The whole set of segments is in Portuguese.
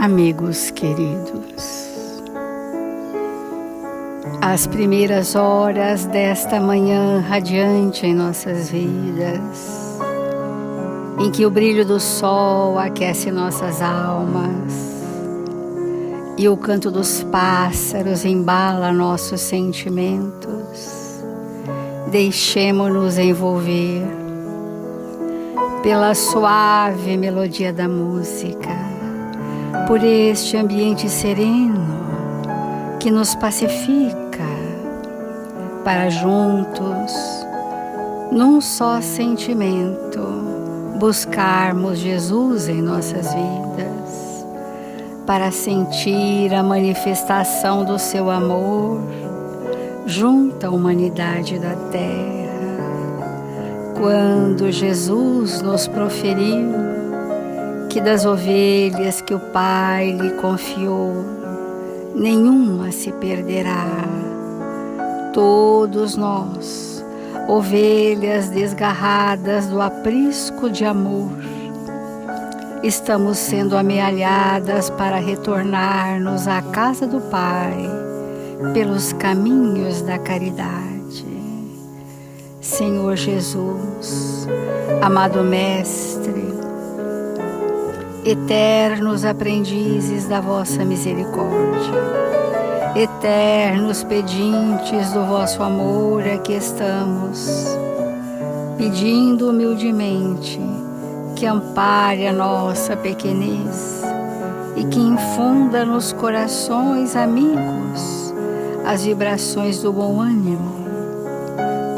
Amigos queridos, as primeiras horas desta manhã radiante em nossas vidas, em que o brilho do sol aquece nossas almas e o canto dos pássaros embala nossos sentimentos, deixemo-nos envolver pela suave melodia da música, por este ambiente sereno que nos pacifica, para juntos, num só sentimento, buscarmos Jesus em nossas vidas, para sentir a manifestação do seu amor junto à humanidade da terra. Quando Jesus nos proferiu que das ovelhas que o Pai lhe confiou, nenhuma se perderá. Todos nós, ovelhas desgarradas do aprisco de amor, estamos sendo amealhadas para retornar-nos à casa do Pai pelos caminhos da caridade. Senhor Jesus, amado Mestre, eternos aprendizes da vossa misericórdia, eternos pedintes do vosso amor, aqui estamos, pedindo humildemente que ampare a nossa pequenez e que infunda nos corações amigos as vibrações do bom ânimo,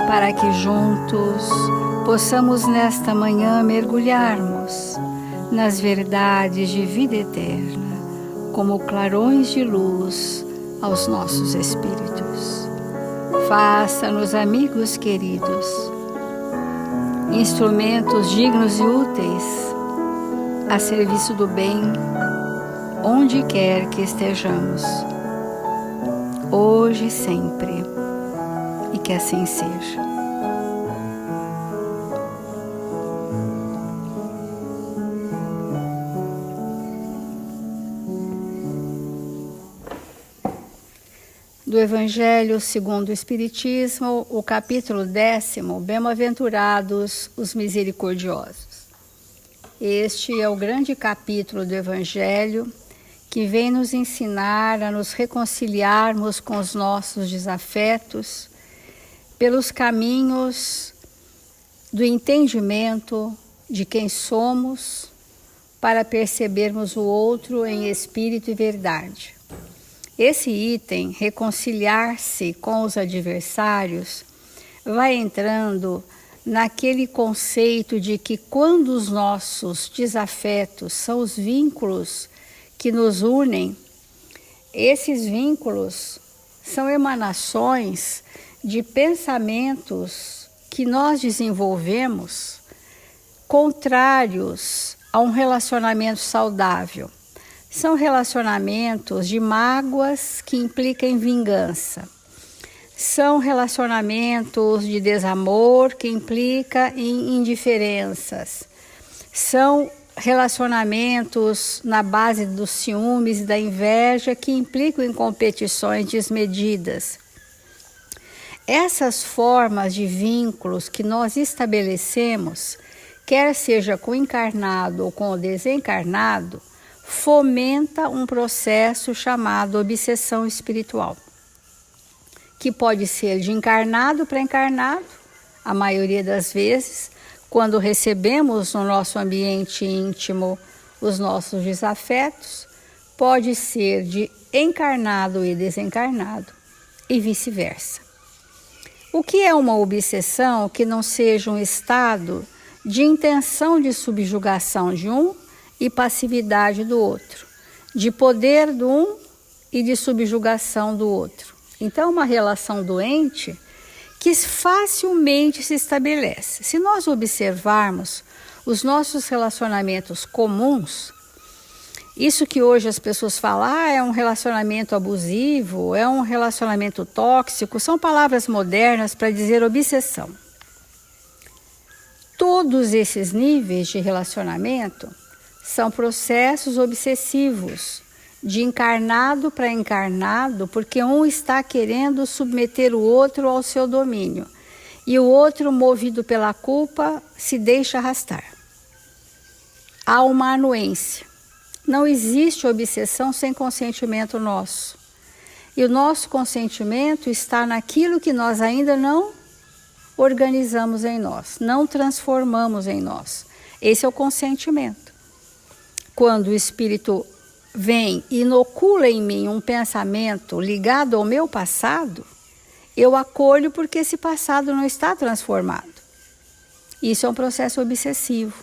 para que juntos possamos nesta manhã mergulharmos nas verdades de vida eterna, como clarões de luz aos nossos espíritos. Faça-nos, amigos queridos, instrumentos dignos e úteis a serviço do bem, onde quer que estejamos, hoje e sempre, e que assim seja. Do Evangelho segundo o Espiritismo, o capítulo 10, Bem-aventurados os misericordiosos. Este é o grande capítulo do Evangelho que vem nos ensinar a nos reconciliarmos com os nossos desafetos pelos caminhos do entendimento de quem somos, para percebermos o outro em espírito e verdade. Esse item, reconciliar-se com os adversários, vai entrando naquele conceito de que quando os nossos desafetos são os vínculos que nos unem, esses vínculos são emanações de pensamentos que nós desenvolvemos contrários a um relacionamento saudável. São relacionamentos de mágoas que implicam em vingança. São relacionamentos de desamor que implicam em indiferenças. São relacionamentos na base dos ciúmes e da inveja que implicam em competições desmedidas. Essas formas de vínculos que nós estabelecemos, quer seja com o encarnado ou com o desencarnado, fomenta um processo chamado obsessão espiritual, que pode ser de encarnado para encarnado, a maioria das vezes, quando recebemos no nosso ambiente íntimo os nossos desafetos, pode ser de encarnado e desencarnado, e vice-versa. O que é uma obsessão que não seja um estado de intenção de subjugação de um e passividade do outro, de poder do um e de subjugação do outro. Então, uma relação doente que facilmente se estabelece. Se nós observarmos os nossos relacionamentos comuns, isso que hoje as pessoas falam, é um relacionamento abusivo, é um relacionamento tóxico, são palavras modernas para dizer obsessão. Todos esses níveis de relacionamento são processos obsessivos, de encarnado para encarnado, porque um está querendo submeter o outro ao seu domínio, e o outro, movido pela culpa, se deixa arrastar. Há uma anuência. Não existe obsessão sem consentimento nosso. E o nosso consentimento está naquilo que nós ainda não organizamos em nós, não transformamos em nós. Esse é o consentimento. Quando o Espírito vem e inocula em mim um pensamento ligado ao meu passado, eu acolho porque esse passado não está transformado. Isso é um processo obsessivo.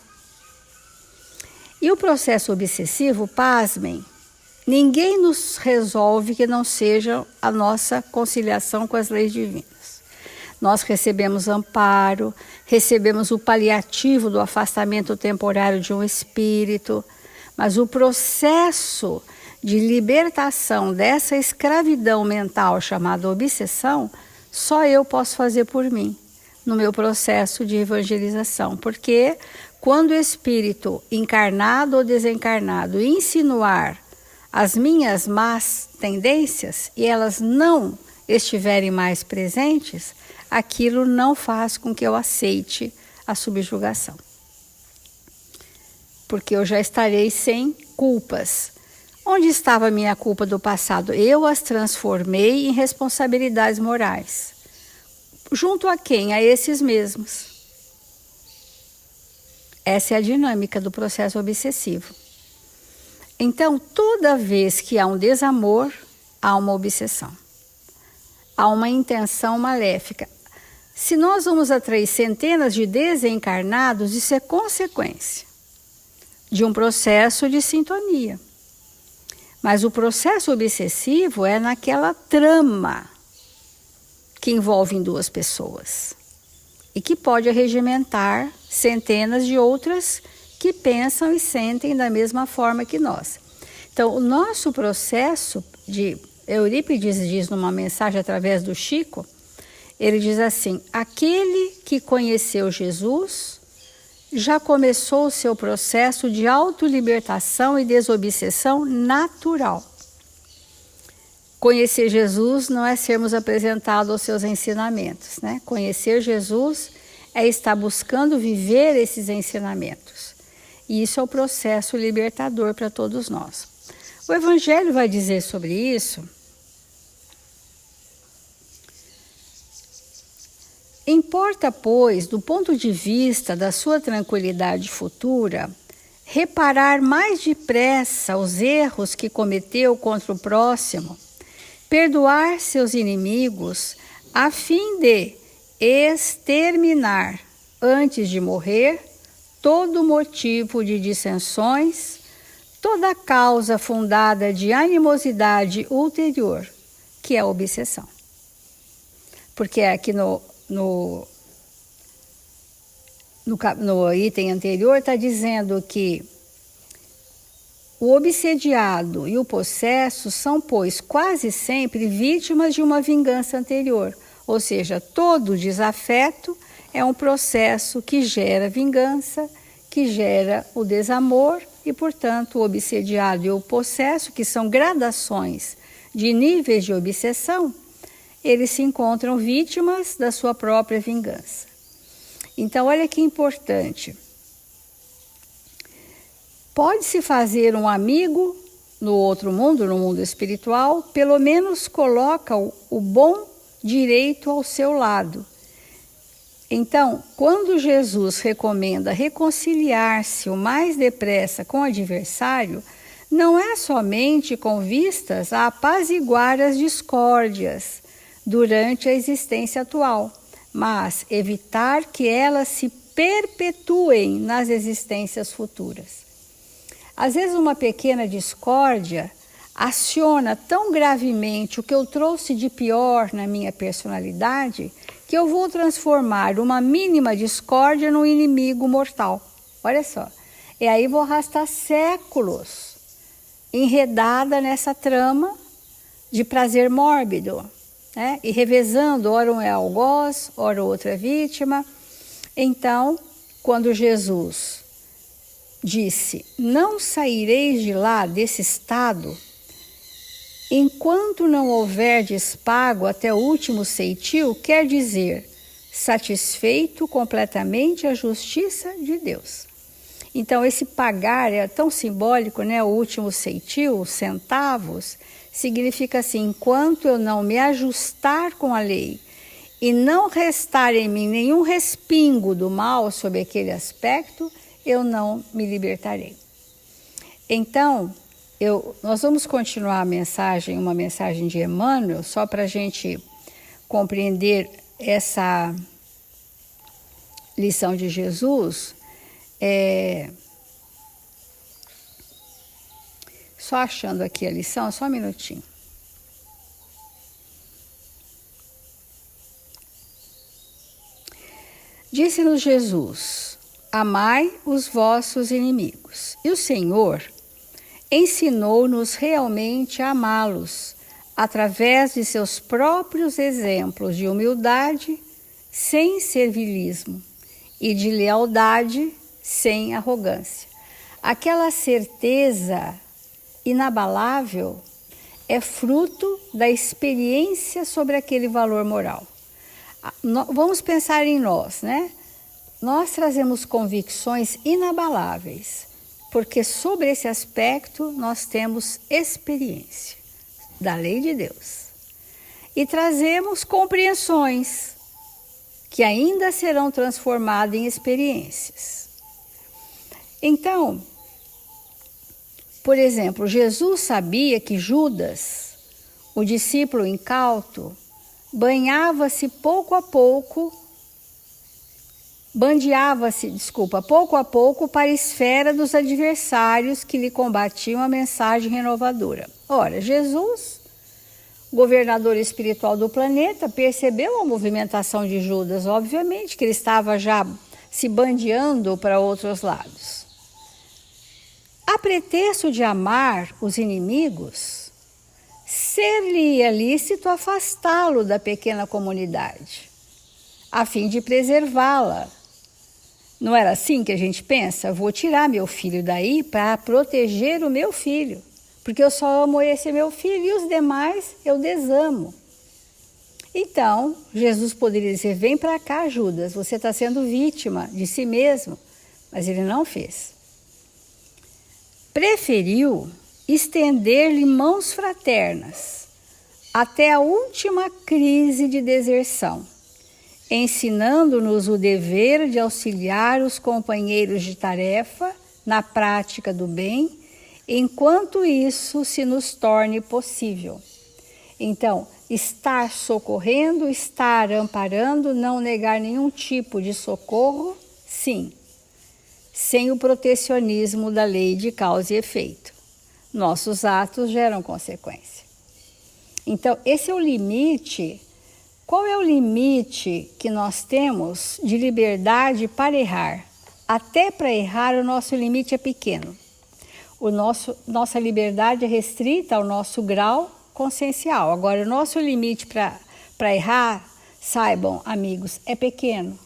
E o processo obsessivo, pasmem, ninguém nos resolve que não seja a nossa conciliação com as leis divinas. Nós recebemos amparo, recebemos o paliativo do afastamento temporário de um espírito, mas o processo de libertação dessa escravidão mental chamada obsessão, só eu posso fazer por mim, no meu processo de evangelização. Porque quando o espírito, encarnado ou desencarnado, insinuar as minhas más tendências e elas não estiverem mais presentes, aquilo não faz com que eu aceite a subjugação. Porque eu já estarei sem culpas. Onde estava a minha culpa do passado? Eu as transformei em responsabilidades morais. Junto a quem? A esses mesmos. Essa é a dinâmica do processo obsessivo. Então, toda vez que há um desamor, há uma obsessão. Há uma intenção maléfica. Se nós vamos atrair centenas de desencarnados, isso é consequência de um processo de sintonia. Mas o processo obsessivo é naquela trama que envolve duas pessoas e que pode arregimentar centenas de outras que pensam e sentem da mesma forma que nós. Então, o nosso processo Eurípides diz numa mensagem através do Chico, ele diz assim: aquele que conheceu Jesus já começou o seu processo de autolibertação e desobsessão natural. Conhecer Jesus não é sermos apresentados aos seus ensinamentos, né? Conhecer Jesus é estar buscando viver esses ensinamentos. E isso é o processo libertador para todos nós. O Evangelho vai dizer sobre isso. Importa, pois, do ponto de vista da sua tranquilidade futura, reparar mais depressa os erros que cometeu contra o próximo, perdoar seus inimigos, a fim de exterminar, antes de morrer, todo motivo de dissensões, toda causa fundada de animosidade ulterior, que é a obsessão. Porque aqui no item anterior está dizendo que o obsediado e o possesso são, pois, quase sempre vítimas de uma vingança anterior. Ou seja, todo desafeto é um processo que gera vingança, que gera o desamor e, portanto, o obsediado e o possesso, que são gradações de níveis de obsessão, eles se encontram vítimas da sua própria vingança. Então, olha que importante. Pode-se fazer um amigo no outro mundo, no mundo espiritual, pelo menos coloca o bom direito ao seu lado. Então, quando Jesus recomenda reconciliar-se o mais depressa com o adversário, não é somente com vistas a apaziguar as discórdias durante a existência atual, mas evitar que elas se perpetuem nas existências futuras. Às vezes uma pequena discórdia aciona tão gravemente o que eu trouxe de pior na minha personalidade que eu vou transformar uma mínima discórdia num inimigo mortal. Olha só. E aí vou arrastar séculos enredada nessa trama de prazer mórbido, né? E revezando, ora um é algoz, ora outra é vítima. Então, quando Jesus disse: não saireis de lá, desse estado, enquanto não houverdes pago até o último ceitil, quer dizer, satisfeito completamente a justiça de Deus. Então, esse pagar é tão simbólico, né? O último ceitil, os centavos, significa assim: enquanto eu não me ajustar com a lei e não restar em mim nenhum respingo do mal sob aquele aspecto, eu não me libertarei. Então, nós vamos continuar a mensagem, uma mensagem de Emmanuel, só para a gente compreender essa lição de Jesus. Só achando aqui a lição, só um minutinho. Disse-nos Jesus: amai os vossos inimigos. E o Senhor ensinou-nos realmente a amá-los, através de seus próprios exemplos de humildade, sem servilismo, e de lealdade, sem arrogância. Aquela certeza inabalável é fruto da experiência sobre aquele valor moral. Vamos pensar em nós, né? Nós trazemos convicções inabaláveis, porque sobre esse aspecto nós temos experiência da lei de Deus. E trazemos compreensões que ainda serão transformadas em experiências. Então, por exemplo, Jesus sabia que Judas, o discípulo incauto, bandeava-se pouco a pouco para a esfera dos adversários que lhe combatiam a mensagem renovadora. Ora, Jesus, governador espiritual do planeta, percebeu a movimentação de Judas, obviamente, que ele estava já se bandeando para outros lados. A pretexto de amar os inimigos, ser-lhe lícito afastá-lo da pequena comunidade, a fim de preservá-la. Não era assim que a gente pensa? Vou tirar meu filho daí para proteger o meu filho, porque eu só amo esse meu filho e os demais eu desamo. Então, Jesus poderia dizer: vem para cá, Judas, você está sendo vítima de si mesmo, mas ele não fez. Preferiu estender-lhe mãos fraternas até a última crise de deserção, ensinando-nos o dever de auxiliar os companheiros de tarefa na prática do bem, enquanto isso se nos torne possível. Então, estar socorrendo, estar amparando, não negar nenhum tipo de socorro, sim, sem o protecionismo da lei de causa e efeito. Nossos atos geram consequência. Então, esse é o limite. Qual é o limite que nós temos de liberdade para errar? Até para errar, o nosso limite é pequeno. Nossa liberdade é restrita ao nosso grau consciencial. Agora, o nosso limite para errar, saibam, amigos, é pequeno.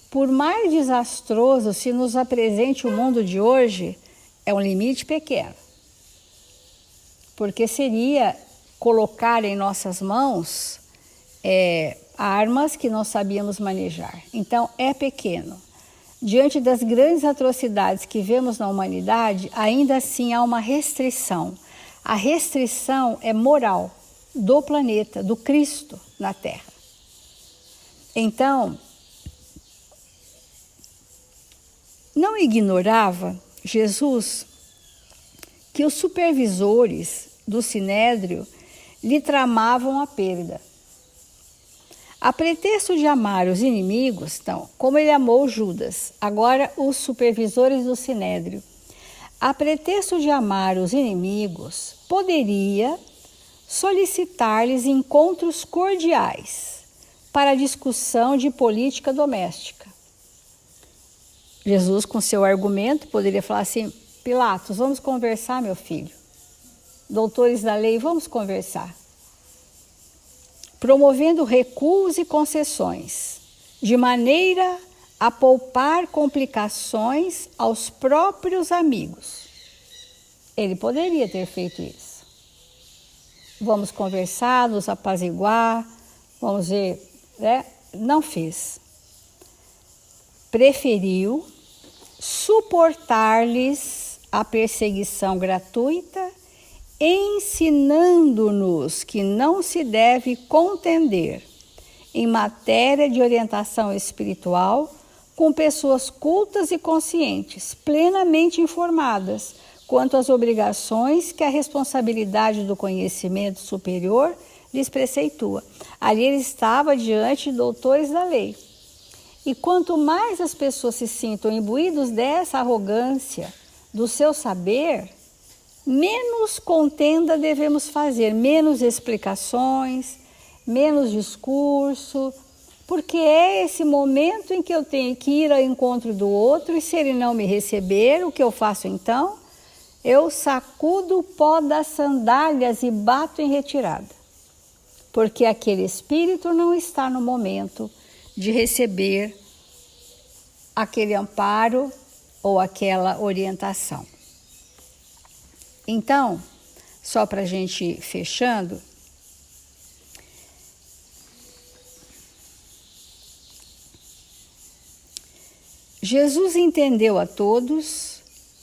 Por mais desastroso se nos apresente o mundo de hoje, é um limite pequeno. Porque seria colocar em nossas mãos armas que não sabíamos manejar. Então, é pequeno. Diante das grandes atrocidades que vemos na humanidade, ainda assim há uma restrição. A restrição é moral do planeta, do Cristo na Terra. Então, não ignorava Jesus que os supervisores do Sinédrio lhe tramavam a perda. A pretexto de amar os inimigos, então, como ele amou Judas, agora os supervisores do Sinédrio, a pretexto de amar os inimigos, poderia solicitar-lhes encontros cordiais para a discussão de política doméstica. Jesus, com seu argumento, poderia falar assim: Pilatos, vamos conversar, meu filho. Doutores da lei, vamos conversar. Promovendo recuos e concessões, de maneira a poupar complicações aos próprios amigos. Ele poderia ter feito isso. Vamos conversar, nos apaziguar, vamos ver, né? Não fez. Preferiu suportar-lhes a perseguição gratuita, ensinando-nos que não se deve contender em matéria de orientação espiritual com pessoas cultas e conscientes, plenamente informadas quanto às obrigações que a responsabilidade do conhecimento superior lhes preceitua. Ali ele estava diante de doutores da lei. E quanto mais as pessoas se sintam imbuídos dessa arrogância do seu saber, menos contenda devemos fazer, menos explicações, menos discurso, porque é esse momento em que eu tenho que ir ao encontro do outro, e se ele não me receber, o que eu faço então? Eu sacudo o pó das sandálias e bato em retirada, porque aquele espírito não está no momento de receber aquele amparo ou aquela orientação. Então, só para a gente fechando, Jesus entendeu a todos,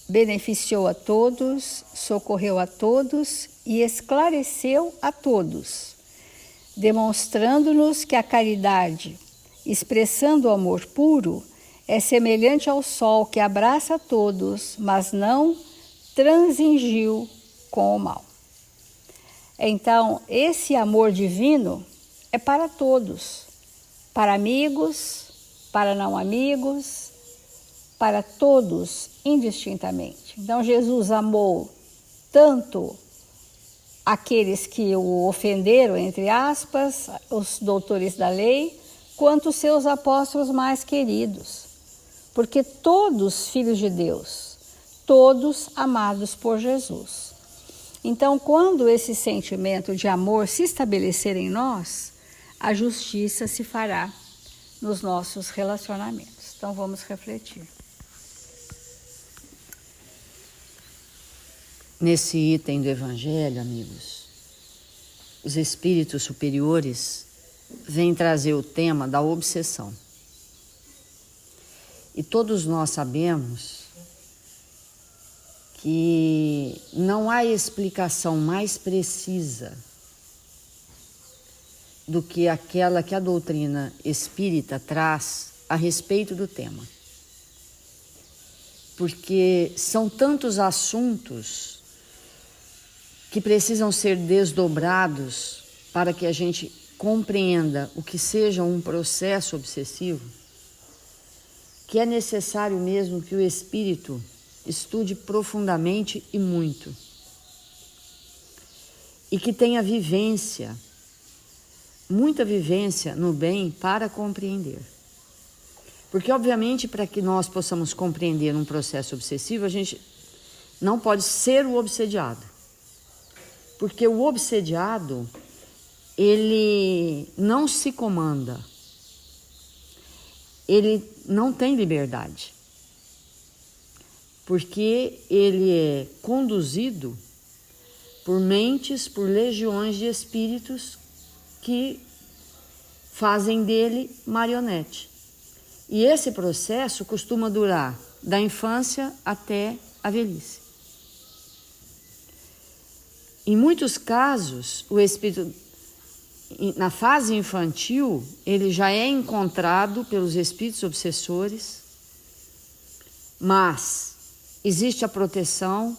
beneficiou a todos, socorreu a todos e esclareceu a todos, demonstrando-nos que a caridade, expressando o amor puro, é semelhante ao sol que abraça a todos, mas não transigiu com o mal. Então, esse amor divino é para todos, para amigos, para não amigos, para todos indistintamente. Então, Jesus amou tanto aqueles que o ofenderam, entre aspas, os doutores da lei, quanto os seus apóstolos mais queridos. Porque todos filhos de Deus, todos amados por Jesus. Então, quando esse sentimento de amor se estabelecer em nós, a justiça se fará nos nossos relacionamentos. Então, vamos refletir. Nesse item do Evangelho, amigos, os espíritos superiores vêm trazer o tema da obsessão. E todos nós sabemos que não há explicação mais precisa do que aquela que a doutrina espírita traz a respeito do tema. Porque são tantos assuntos que precisam ser desdobrados para que a gente compreenda o que seja um processo obsessivo, que é necessário mesmo que o espírito estude profundamente e muito. E que tenha vivência, muita vivência no bem para compreender. Porque, obviamente, para que nós possamos compreender um processo obsessivo, a gente não pode ser o obsediado. Porque o obsediado, ele não se comanda. Ele não tem liberdade, porque ele é conduzido por mentes, por legiões de espíritos que fazem dele marionete. E esse processo costuma durar da infância até a velhice. Em muitos casos, o espírito, na fase infantil, ele já é encontrado pelos espíritos obsessores, mas existe a proteção,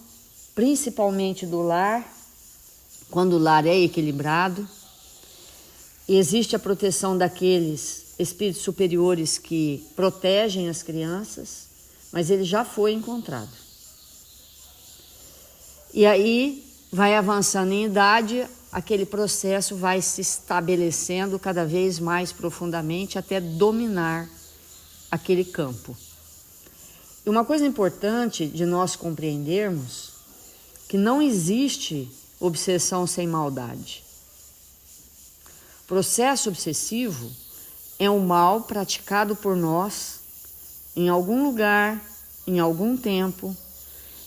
principalmente do lar, quando o lar é equilibrado. E existe a proteção daqueles espíritos superiores que protegem as crianças, mas ele já foi encontrado. E aí vai avançando em idade, aquele processo vai se estabelecendo cada vez mais profundamente até dominar aquele campo. E uma coisa importante de nós compreendermos que não existe obsessão sem maldade. O processo obsessivo é um mal praticado por nós em algum lugar, em algum tempo,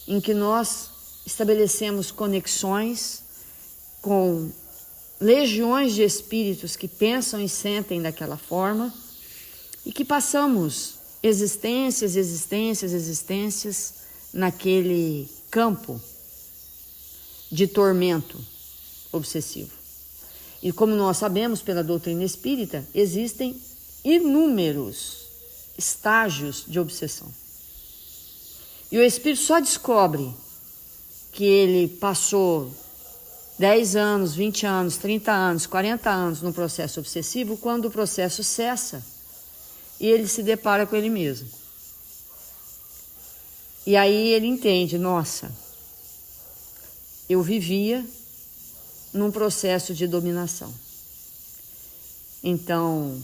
em que nós estabelecemos conexões com legiões de espíritos que pensam e sentem daquela forma e que passamos existências naquele campo de tormento obsessivo. E como nós sabemos pela doutrina espírita, existem inúmeros estágios de obsessão. E o espírito só descobre que ele passou 10 anos, 20 anos, 30 anos, 40 anos no processo obsessivo quando o processo cessa e ele se depara com ele mesmo. E aí ele entende, nossa, eu vivia num processo de dominação. Então,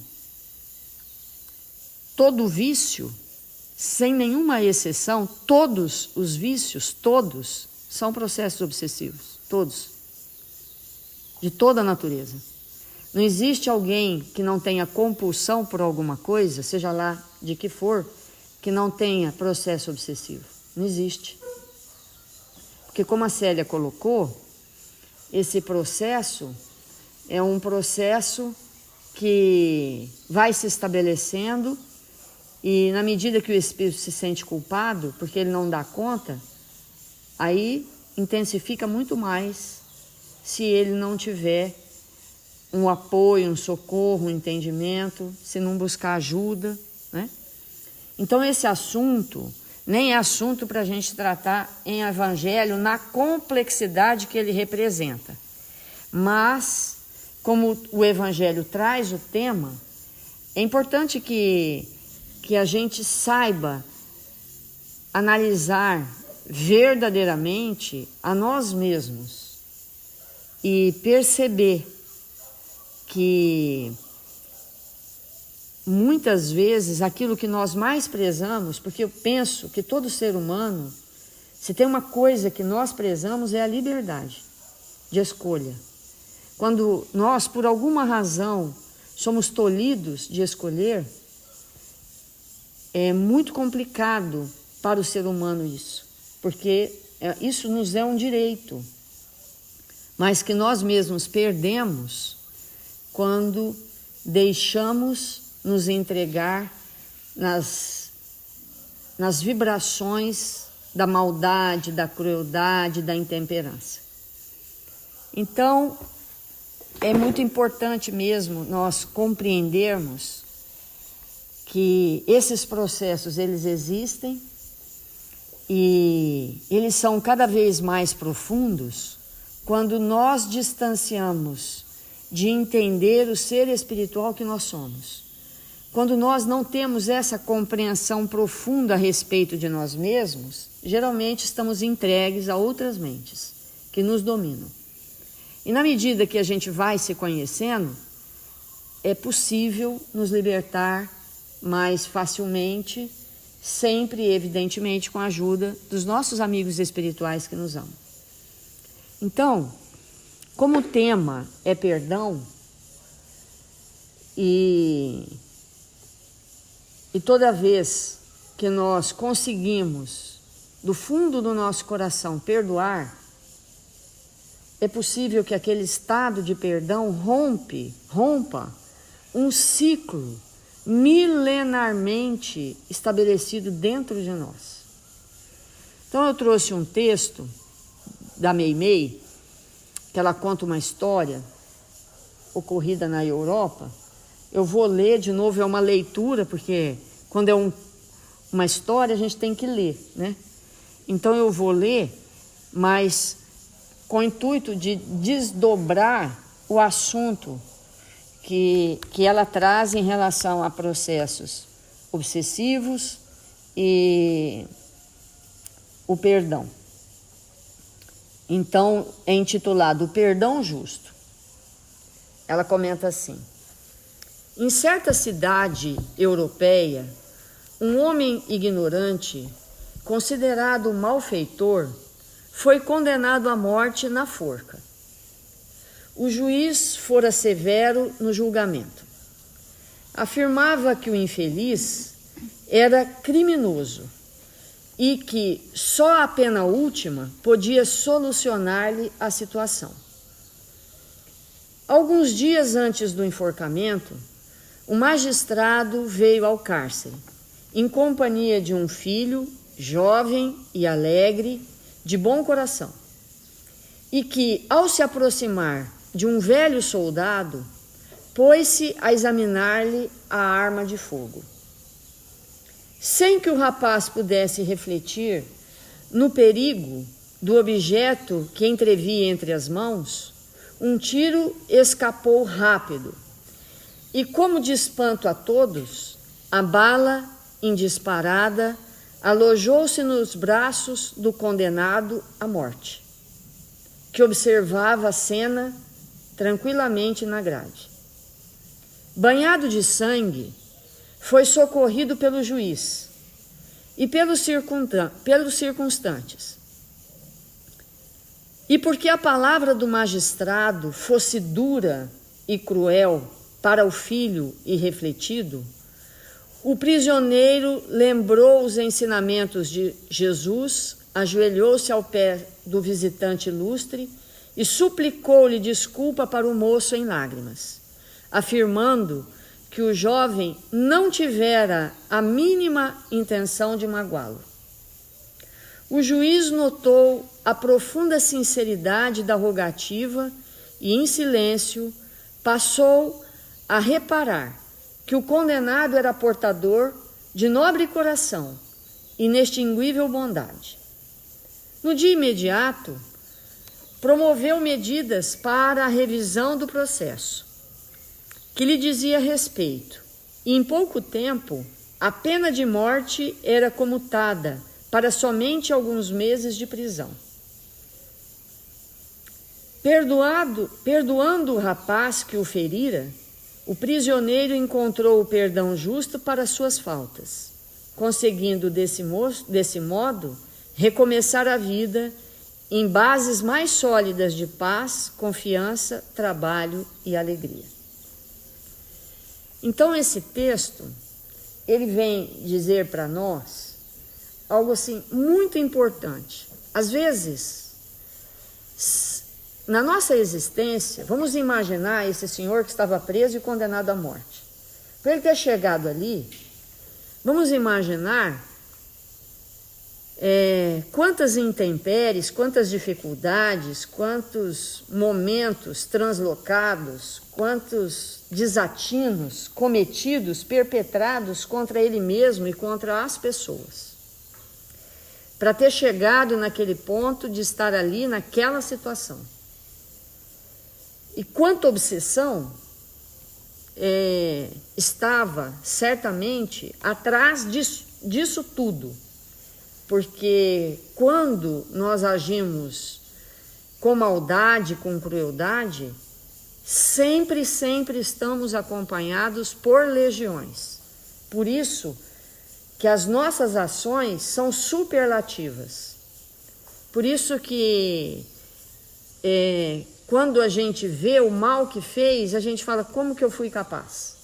todo vício, sem nenhuma exceção, todos os vícios, todos, são processos obsessivos, todos, de toda a natureza. Não existe alguém que não tenha compulsão por alguma coisa, seja lá de que for, que não tenha processo obsessivo. Não existe. Porque como a Célia colocou, esse processo é um processo que vai se estabelecendo e na medida que o espírito se sente culpado, porque ele não dá conta, aí intensifica muito mais se ele não tiver um apoio, um socorro, um entendimento, se não buscar ajuda, né? Então esse assunto nem é assunto para a gente tratar em evangelho na complexidade que ele representa. Mas, como o evangelho traz o tema, é importante que a gente saiba analisar verdadeiramente a nós mesmos e perceber que muitas vezes aquilo que nós mais prezamos, porque eu penso que todo ser humano, se tem uma coisa que nós prezamos é a liberdade de escolha. Quando nós, por alguma razão, somos tolhidos de escolher, é muito complicado para o ser humano isso, porque isso nos é um direito, mas que nós mesmos perdemos quando deixamos nos entregar nas vibrações da maldade, da crueldade, da intemperança. Então, é muito importante mesmo nós compreendermos que esses processos, eles existem e eles são cada vez mais profundos quando nós distanciamos de entender o ser espiritual que nós somos. Quando nós não temos essa compreensão profunda a respeito de nós mesmos, geralmente estamos entregues a outras mentes que nos dominam. E na medida que a gente vai se conhecendo, é possível nos libertar mais facilmente, sempre, evidentemente, com a ajuda dos nossos amigos espirituais que nos amam. Então, como o tema é perdão, e toda vez que nós conseguimos, do fundo do nosso coração, perdoar, é possível que aquele estado de perdão rompa um ciclo milenarmente estabelecido dentro de nós. Então eu trouxe um texto da Meimei, que ela conta uma história ocorrida na Europa. Eu vou ler de novo, é uma leitura, porque quando é uma história a gente tem que ler, né? Então eu vou ler, mas com o intuito de desdobrar o assunto que ela traz em relação a processos obsessivos e o perdão. Então, é intitulado O Perdão Justo. Ela comenta assim: em certa cidade europeia, um homem ignorante, considerado malfeitor, foi condenado à morte na forca. O juiz fora severo no julgamento. Afirmava que o infeliz era criminoso e que só a pena última podia solucionar-lhe a situação. Alguns dias antes do enforcamento, o magistrado veio ao cárcere, em companhia de um filho, jovem e alegre, de bom coração, e que, ao se aproximar de um velho soldado, pôs-se a examinar-lhe a arma de fogo. Sem que o rapaz pudesse refletir no perigo do objeto que entrevia entre as mãos, um tiro escapou rápido e, como de espanto a todos, a bala, indisparada, alojou-se nos braços do condenado à morte, que observava a cena tranquilamente na grade. Banhado de sangue, foi socorrido pelo juiz e pelos circunstantes. E porque a palavra do magistrado fosse dura e cruel para o filho irrefletido, o prisioneiro lembrou os ensinamentos de Jesus, ajoelhou-se ao pé do visitante ilustre e suplicou-lhe desculpa para o moço em lágrimas, afirmando que o jovem não tivera a mínima intenção de magoá-lo. O juiz notou a profunda sinceridade da rogativa e, em silêncio, passou a reparar que o condenado era portador de nobre coração e inextinguível bondade. No dia imediato, promoveu medidas para a revisão do processo, que lhe dizia respeito, e em pouco tempo a pena de morte era comutada para somente alguns meses de prisão. Perdoando o rapaz que o ferira, o prisioneiro encontrou o perdão justo para suas faltas, conseguindo desse modo recomeçar a vida em bases mais sólidas de paz, confiança, trabalho e alegria. Então esse texto, ele vem dizer para nós algo assim muito importante. Às vezes, na nossa existência, vamos imaginar esse senhor que estava preso e condenado à morte. Para ele ter chegado ali, vamos imaginar quantas intempéries, quantas dificuldades, quantos momentos translocados, quantos desatinos cometidos, perpetrados contra ele mesmo e contra as pessoas, para ter chegado naquele ponto de estar ali naquela situação. E quanta obsessão estava certamente atrás disso tudo. Porque quando nós agimos com maldade, com crueldade, sempre estamos acompanhados por legiões. Por isso que as nossas ações são superlativas. Por isso que quando a gente vê o mal que fez, a gente fala, como que eu fui capaz?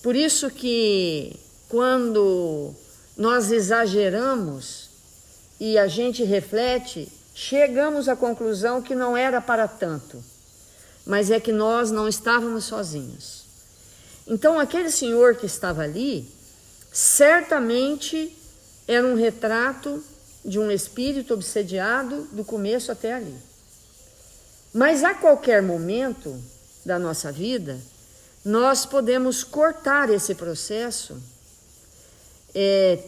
Por isso que quando nós exageramos e a gente reflete, chegamos à conclusão que não era para tanto, mas é que nós não estávamos sozinhos. Então, aquele senhor que estava ali, certamente era um retrato de um espírito obsediado do começo até ali. Mas a qualquer momento da nossa vida, nós podemos cortar esse processo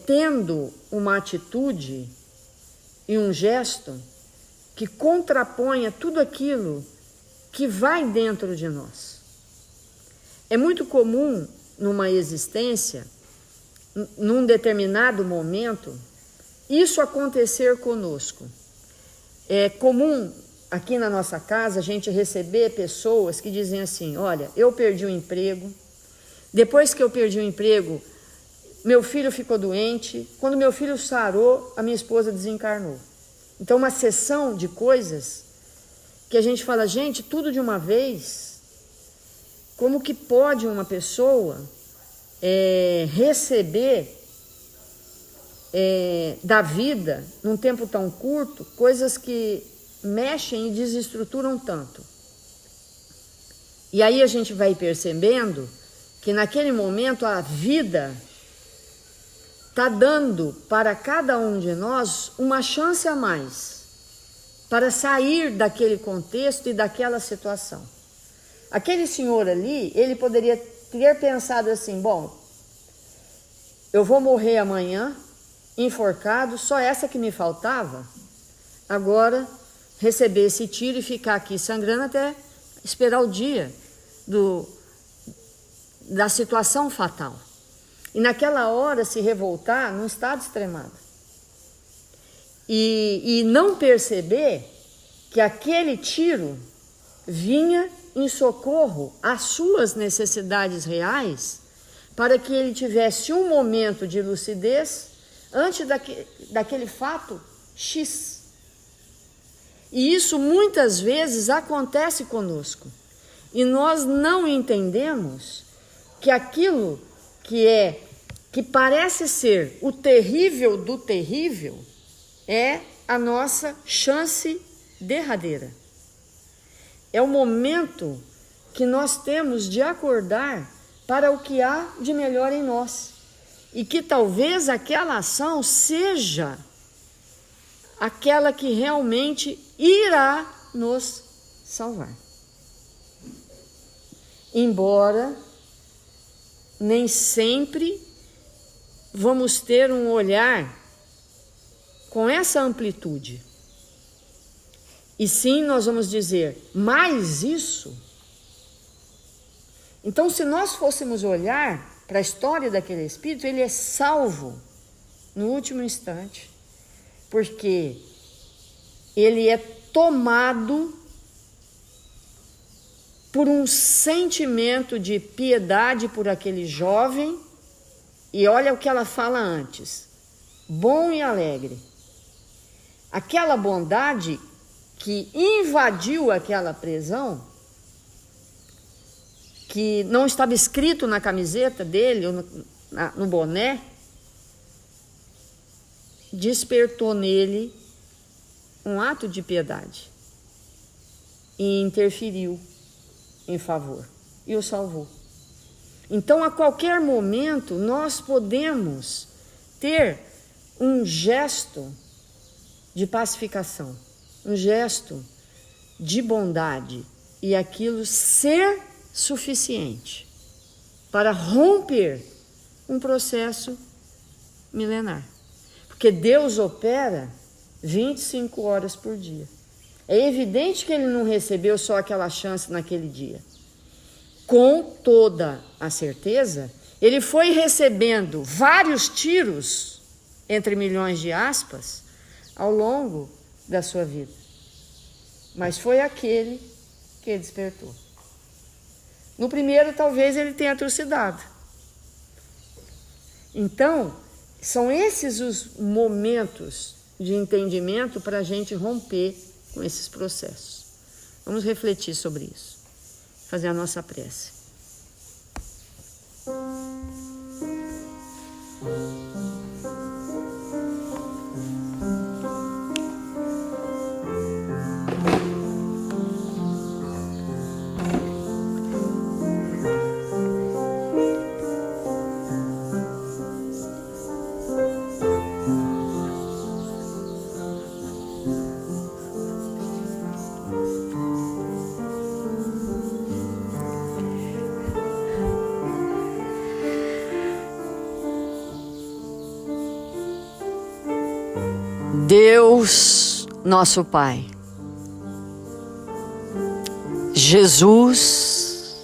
tendo uma atitude e um gesto que contraponha tudo aquilo que vai dentro de nós. É muito comum numa existência, num determinado momento, isso acontecer conosco. É comum aqui na nossa casa a gente receber pessoas que dizem assim, olha, eu perdi o emprego, depois que eu perdi o emprego, meu filho ficou doente, quando meu filho sarou, a minha esposa desencarnou. Então, uma sessão de coisas que a gente fala, gente, tudo de uma vez, como que pode uma pessoa receber da vida, num tempo tão curto, coisas que mexem e desestruturam tanto. E aí a gente vai percebendo que naquele momento a vida está dando para cada um de nós uma chance a mais para sair daquele contexto e daquela situação. Aquele senhor ali, ele poderia ter pensado assim, bom, eu vou morrer amanhã, enforcado, só essa que me faltava, agora receber esse tiro e ficar aqui sangrando até esperar o dia da situação fatal. E naquela hora se revoltar num estado extremado. E não perceber que aquele tiro vinha em socorro às suas necessidades reais, para que ele tivesse um momento de lucidez antes daquele fato X. E isso muitas vezes acontece conosco. E nós não entendemos que aquilo que parece ser o terrível do terrível é a nossa chance derradeira. É o momento que nós temos de acordar para o que há de melhor em nós. E que talvez aquela ação seja aquela que realmente irá nos salvar. Embora nem sempre vamos ter um olhar com essa amplitude. E sim, nós vamos dizer, mais isso. Então, se nós fôssemos olhar para a história daquele espírito, ele é salvo no último instante, porque ele é tomado por um sentimento de piedade por aquele jovem, e olha o que ela fala antes, bom e alegre. Aquela bondade que invadiu aquela prisão, que não estava escrito na camiseta dele, ou no boné, despertou nele um ato de piedade e interferiu em favor e o salvou. Então, a qualquer momento, nós podemos ter um gesto de pacificação, um gesto de bondade, e aquilo ser suficiente para romper um processo milenar. Porque Deus opera 25 horas por dia. É evidente que ele não recebeu só aquela chance naquele dia. Com toda a certeza, ele foi recebendo vários tiros, entre milhões de aspas, ao longo da sua vida. Mas foi aquele que ele despertou. No primeiro, talvez ele tenha trucidado. Então, são esses os momentos de entendimento para a gente romper com esses processos. Vamos refletir sobre isso. Fazer a nossa prece. Deus, nosso Pai, Jesus,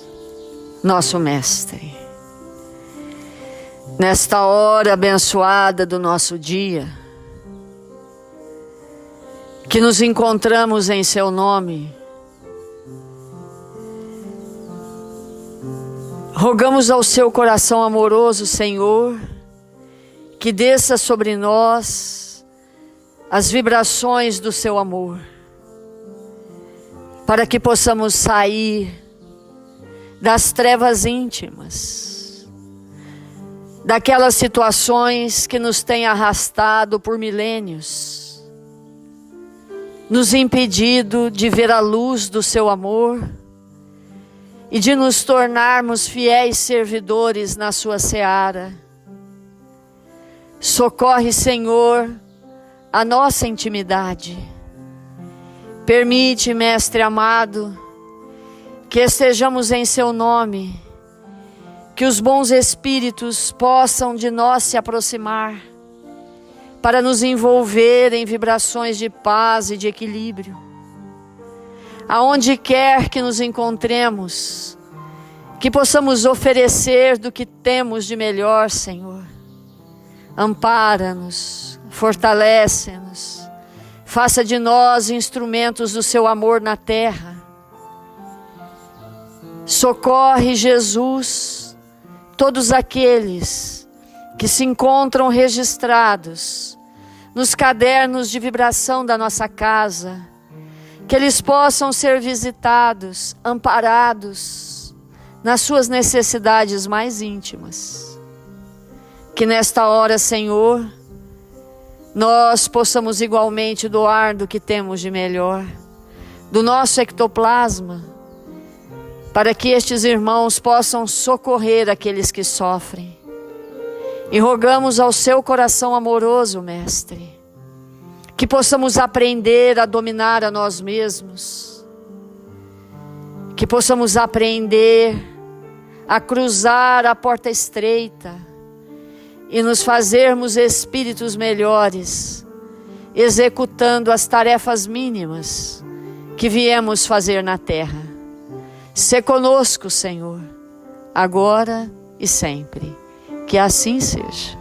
nosso Mestre, nesta hora abençoada do nosso dia, que nos encontramos em Seu nome, rogamos ao Seu coração amoroso, Senhor, que desça sobre nós as vibrações do Seu amor, para que possamos sair das trevas íntimas, daquelas situações que nos têm arrastado por milênios, nos impedido de ver a luz do seu amor e de nos tornarmos fiéis servidores na sua seara. Socorre, Senhor, a nossa intimidade. Permite, Mestre amado, que estejamos em seu nome, que os bons espíritos possam de nós se aproximar, para nos envolver em vibrações de paz e de equilíbrio. Aonde quer que nos encontremos, que possamos oferecer do que temos de melhor, Senhor. Ampara-nos, fortalece-nos, faça de nós instrumentos do seu amor na terra. Socorre, Jesus, todos aqueles que se encontram registrados nos cadernos de vibração da nossa casa, que eles possam ser visitados, amparados nas suas necessidades mais íntimas. Que nesta hora, Senhor, nós possamos igualmente doar do que temos de melhor, do nosso ectoplasma, para que estes irmãos possam socorrer aqueles que sofrem. E rogamos ao seu coração amoroso, Mestre, que possamos aprender a dominar a nós mesmos, que possamos aprender a cruzar a porta estreita e nos fazermos espíritos melhores, executando as tarefas mínimas que viemos fazer na terra. Sê conosco, Senhor, agora e sempre. Que assim seja.